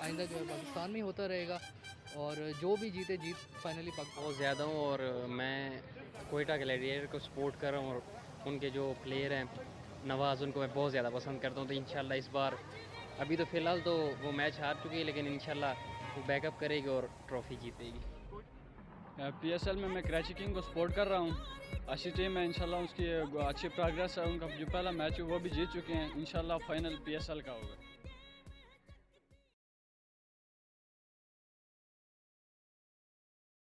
आइंदा जो है पाकिस्तान में होता रहेगा और जो भी जीते जीत फाइनली बहुत ज़्यादा हूँ और मैं कोयटा ग्लैडिएटर को सपोर्ट कर रहा हूँ और उनके जो प्लेयर हैं नवाज़, उनको मैं बहुत ज़्यादा पसंद करता हूँ। तो इंशाल्लाह इस बार अभी तो फ़िलहाल तो वो मैच हार चुकी है, लेकिन इंशाल्लाह वो बैकअप करेगी और ट्रॉफ़ी जीतेगी। पीएसएल में मैं कराची किंग को सपोर्ट कर रहा हूँ। अच्छी टीम है, इंशाल्लाह उसकी अच्छी प्रोग्रेस है। उनका जो पहला मैच है वो भी जीत चुके हैं। इंशाल्लाह फाइनल पीएसएल का होगा।